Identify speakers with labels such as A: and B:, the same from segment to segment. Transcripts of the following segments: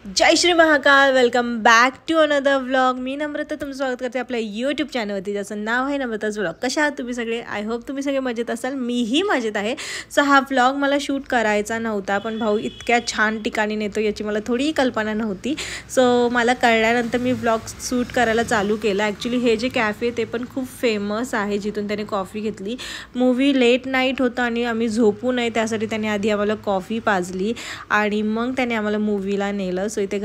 A: Jai Shri Mahakal. Welcome back to another vlog. मी नम्रता तुमचं स्वागत करते आपल्या यूट्यूब चॅनलवरती, ज्याचं नाव आहे नम्रताच व्लॉग. कशा आहात तुम्ही सगळे? आय होप तुम्ही सगळे मजेत असाल. मीही मजेत आहे. सो हा व्लॉग मला शूट करायचा नव्हता, पण भाऊ इतक्या छान ठिकाणी नेतो याची मला थोडी कल्पना नव्हती. सो मला कळल्यानंतर मी व्लॉग शूट करायला चालू केला. ॲक्च्युली हे जे कॅफे ते पण खूप फेमस आहे, जिथून त्याने कॉफी घेतली. मूवी लेट नाईट होतं आणि आम्ही झोपू नये त्यासाठी त्याने आधी आम्हाला कॉफी पाजली आणि मग त्याने आम्हाला मूवीला नेलं. सो इथे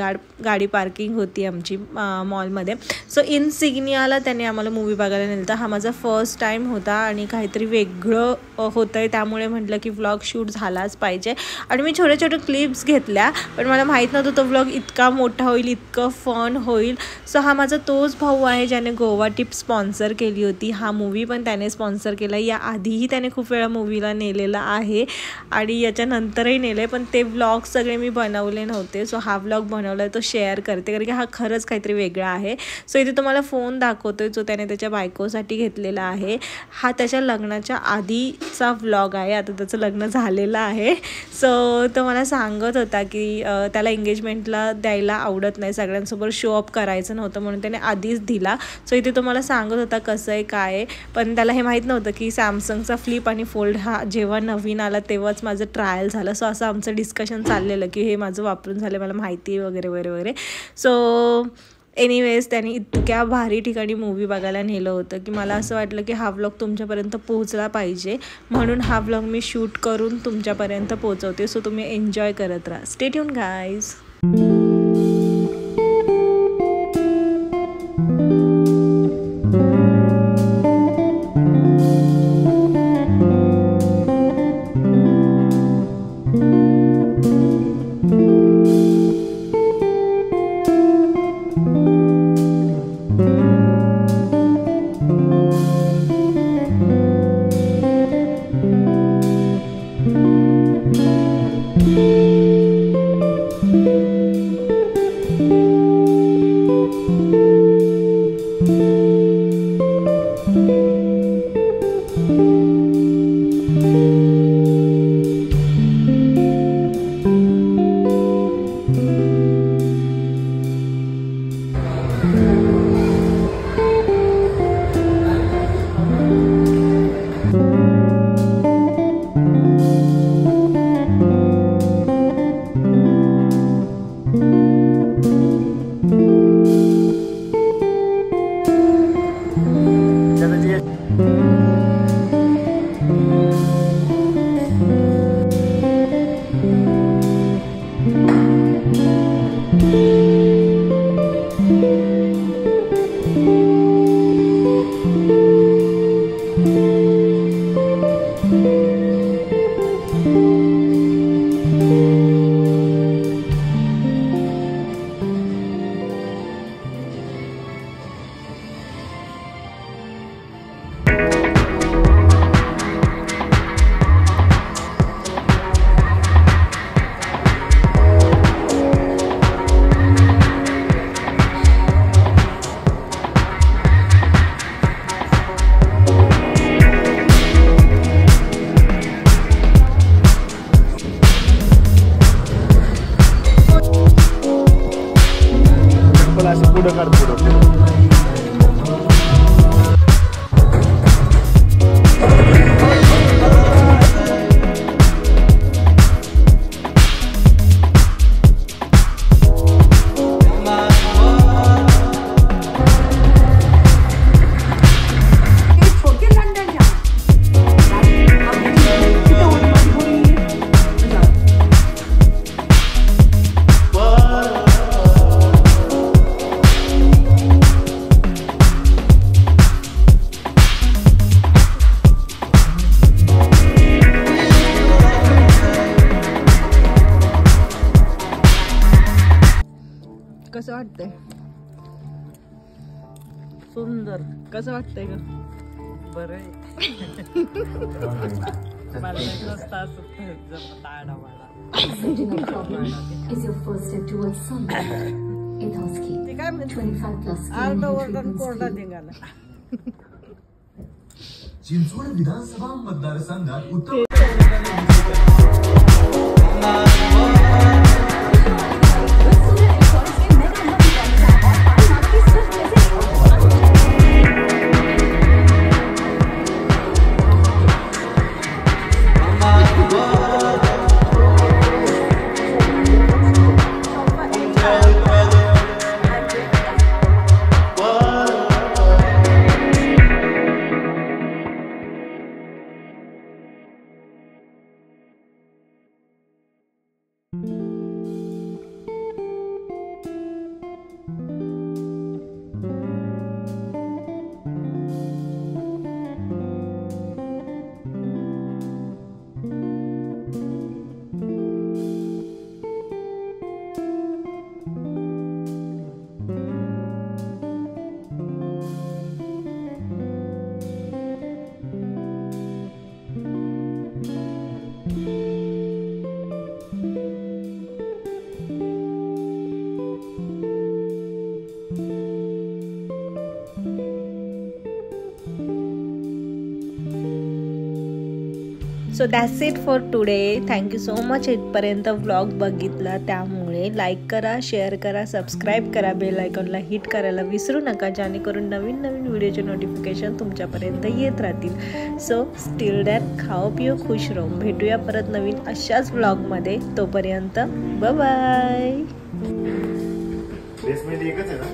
A: गाडी पार्किंग होती आमची मॉलमध्ये. सो इनसिग्नियाला त्याने आम्हाला मूवी बघायला नेलं. तर हा माझा फर्स्ट टाईम होता आणि काहीतरी वेगळं होतं आहे, त्यामुळे म्हटलं की व्लॉग शूट झालाच पाहिजे. आणि मी छोटे छोटे क्लिप्स घेतल्या, पण मला माहीत नव्हतं तो व्लॉग इतका मोठा होईल, इतकं फन होईल. सो हा माझा तोच भाऊ आहे ज्याने गोवा टिप स्पॉन्सर केली होती. हा मूवी पण त्याने स्पॉन्सर केला. या आधीही त्याने खूप वेळा मूवीला नेलेला आहे आणि याच्यानंतरही नेलं आहे, पण ते व्लॉग सगळे मी बनवले नव्हते. सो हा व्लॉग बनवला तो शेअर करते, कारण की हा खरंच काहीतरी वेगळा आहे. सो इथे तुम्हाला फोन दाखवतोय जो त्याने त्याच्या बायकोसाठी घेतलेला आहे. हा त्याच्या लग्नाच्या आधीचा व्लॉग आहे. आता त्याचं लग्न झालेलं आहे. सो तो मला सांगत होता की त्याला एंगेजमेंटला द्यायला आवडत नाही, सगळ्यांसोबत शो अप करायचं नव्हतं म्हणून त्याने आधीच दिला. सो इथे तो मला सांगत होता कसं आहे काय आहे, पण त्याला हे माहीत नव्हतं की सॅमसंगचा फ्लिप आणि फोल्ड हा जेव्हा नवीन आला तेव्हाच माझं ट्रायल झालं. सो असं आमचं डिस्कशन चाललेलं की हे माझं वापरून झालं, मला माहिती वगैरे वगैरे वगैरे. सो एनिवेज त्याने इतक्या भारी ठिकाणी मूवी बघायला नेलं होतं की मला असं वाटलं की हा व्लॉग तुमच्यापर्यंत पोहोचला पाहिजे, म्हणून हा व्लॉग मी शूट करून तुमच्यापर्यंत पोहोचवते. सो तुम्ही एन्जॉय करत राहा. Stay tune guys. कसं वाटतंय? सुंदर. कसं वाटतंय ग? बरं आहे. मला रस्ता
B: चिंचवड विधानसभा मतदारसंघात उत्तर
A: so that's it for today. Thank you so much इथपर्यंत व्लॉग बघितला. त्यामुळे लाईक करा, शेअर करा, सबस्क्राईब करा, बेल आयकॉनला हिट करायला विसरू नका, जेणेकरून नवीन नवीन व्हिडिओचे नोटिफिकेशन तुमच्यापर्यंत येत राहतील. सो स्टिल दॅट खाओ पिओ खुश राहू. भेटूया परत नवीन अशाच व्लॉगमध्ये. तोपर्यंत बाय बाय.
C: बेसमेंट एकच आहे ना.